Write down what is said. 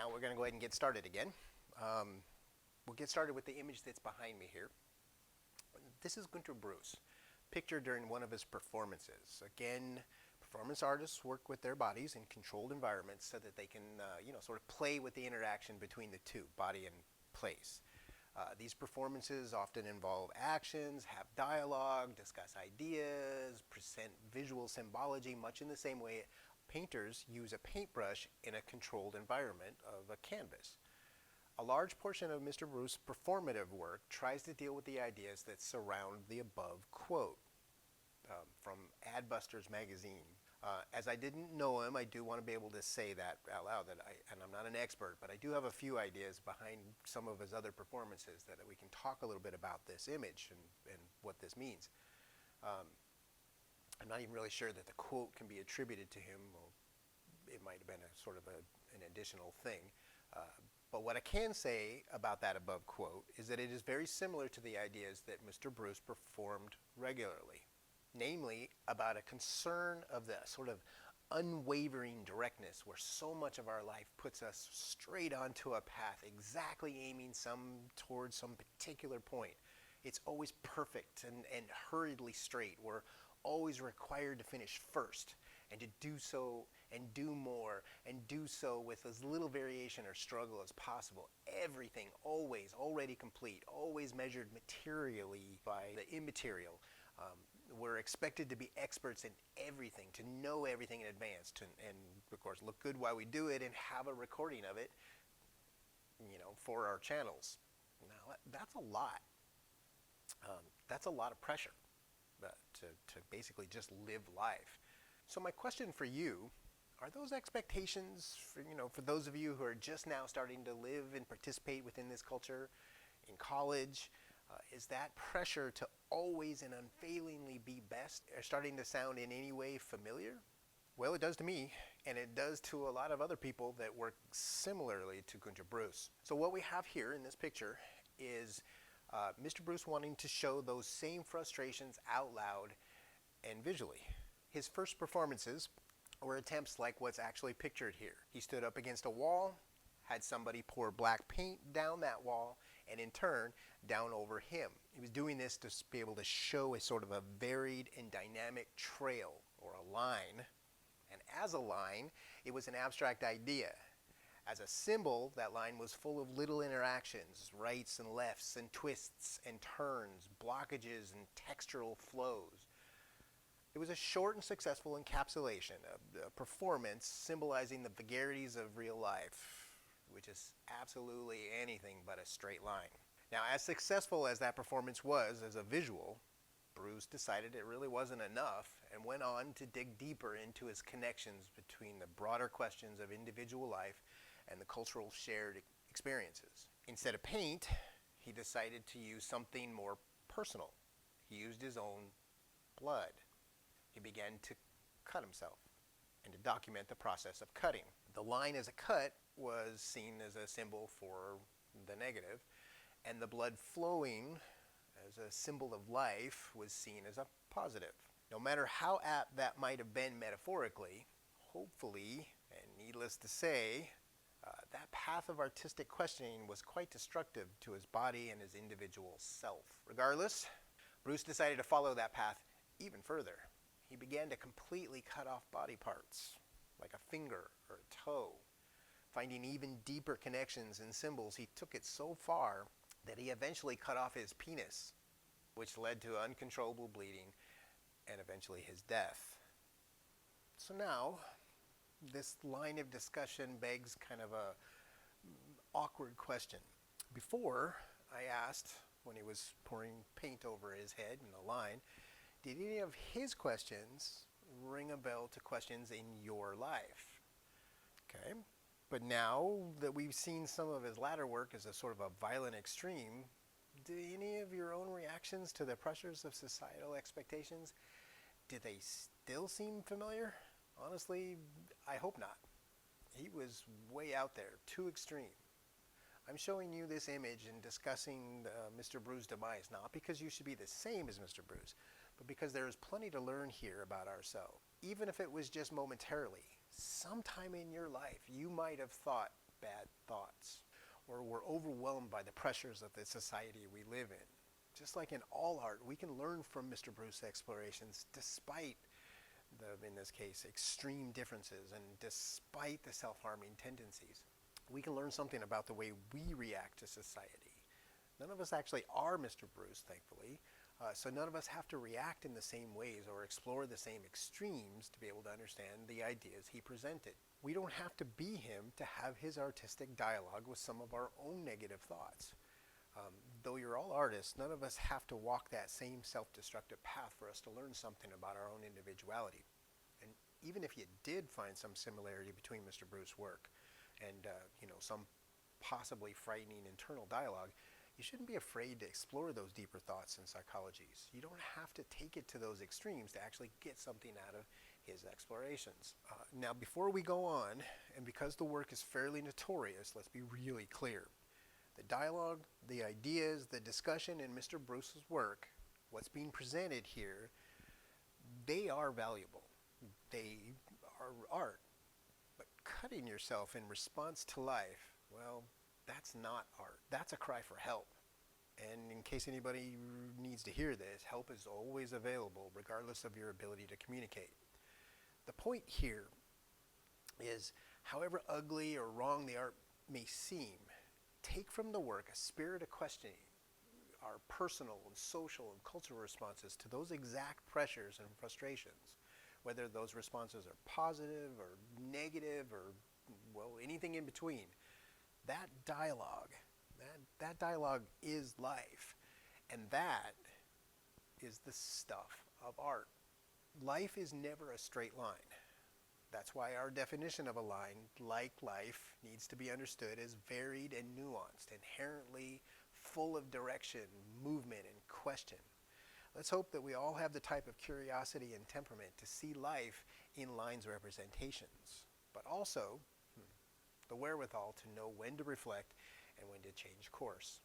Now we're going to go ahead and get started again. We'll get started with the image that's behind me here. This is Günter Bruce, pictured during one of his performances. Again, performance artists work with their bodies in controlled environments so that they can, sort of play with the interaction between the two, body and place. These performances often involve actions, have dialogue, discuss ideas, present visual symbology, much in the same way painters use a paintbrush in a controlled environment of a canvas. A large portion of Mr. Bruce's performative work tries to deal with the ideas that surround the above quote from Adbusters magazine. As I didn't know him, I do want to be able to say that out loud, and I'm not an expert, but I do have a few ideas behind some of his other performances that we can talk a little bit about this image and what this means. I'm not even really sure that the quote can be attributed to him. Well, it might have been a sort of an additional thing. But what I can say about that above quote is that it is very similar to the ideas that Mr. Bruce performed regularly, namely about a concern of the sort of unwavering directness where so much of our life puts us straight onto a path, exactly aiming towards some particular point. It's always perfect and hurriedly straight. We're always required to finish first and to do so and do more and do so with as little variation or struggle as possible. Everything always already complete, always measured materially by the immaterial. We're expected to be experts in everything, to know everything in advance, and of course look good while we do it and have a recording of it, for our channels. Now that's a lot. That's a lot of pressure. To basically just live life. So my question for you, are those expectations for those of you who are just now starting to live and participate within this culture in college, is that pressure to always and unfailingly be best starting to sound in any way familiar? Well, it does to me, and it does to a lot of other people that work similarly to Günter Bruce. So what we have here in this picture is Mr. Bruce wanting to show those same frustrations out loud and visually. His first performances were attempts like what's actually pictured here. He stood up against a wall, had somebody pour black paint down that wall, and in turn, down over him. He was doing this to be able to show a sort of a varied and dynamic trail or a line. And as a line, it was an abstract idea. As a symbol, that line was full of little interactions, rights and lefts and twists and turns, blockages and textural flows. It was a short and successful encapsulation of the performance symbolizing the vagaries of real life, which is absolutely anything but a straight line. Now, as successful as that performance was as a visual, Bruce decided it really wasn't enough and went on to dig deeper into his connections between the broader questions of individual life and the cultural shared experiences. Instead of paint, he decided to use something more personal. He used his own blood. He began to cut himself and to document the process of cutting. The line as a cut was seen as a symbol for the negative, and the blood flowing as a symbol of life was seen as a positive. No matter how apt that might have been metaphorically, hopefully, and needless to say, that path of artistic questioning was quite destructive to his body and his individual self. Regardless, Bruce decided to follow that path even further. He began to completely cut off body parts, like a finger or a toe. Finding even deeper connections and symbols, he took it so far that he eventually cut off his penis, which led to uncontrollable bleeding and eventually his death. So now, this line of discussion begs kind of a awkward question. Before, I asked, when he was pouring paint over his head in the line, did any of his questions ring a bell to questions in your life? Okay, but now that we've seen some of his latter work as a sort of a violent extreme, do any of your own reactions to the pressures of societal expectations, did they still seem familiar? Honestly, I hope not. He was way out there, too extreme. I'm showing you this image and discussing Mr. Bruce's demise, not because you should be the same as Mr. Bruce, but because there is plenty to learn here about ourselves. Even if it was just momentarily, sometime in your life, you might have thought, bad thoughts, or we're overwhelmed by the pressures of the society we live in. Just like in all art, we can learn from Mr. Bruce's explorations despite in this case, extreme differences and despite the self-harming tendencies. We can learn something about the way we react to society. None of us actually are Mr. Bruce, thankfully, so none of us have to react in the same ways or explore the same extremes to be able to understand the ideas he presented. We don't have to be him to have his artistic dialogue with some of our own negative thoughts. Though you're all artists, none of us have to walk that same self-destructive path for us to learn something about our own individuality. And even if you did find some similarity between Mr. Bruce's work and some possibly frightening internal dialogue, you shouldn't be afraid to explore those deeper thoughts and psychologies. You don't have to take it to those extremes to actually get something out of his explorations. Now, before we go on, and because the work is fairly notorious, let's be really clear. The dialogue, the ideas, the discussion in Mr. Bruce's work, what's being presented here, they are valuable. They are art. But cutting yourself in response to life, well, that's not art. That's a cry for help. And in case anybody needs to hear this, help is always available regardless of your ability to communicate. The point here is, however ugly or wrong the art may seem, take from the work a spirit of questioning our personal and social and cultural responses to those exact pressures and frustrations, whether those responses are positive or negative or, well, anything in between. That dialogue is life, and that is the stuff of art. Life is never a straight line. That's why our definition of a line, like life, needs to be understood as varied and nuanced, inherently full of direction, movement, and question. Let's hope that we all have the type of curiosity and temperament to see life in lines representations, but also the wherewithal to know when to reflect and when to change course.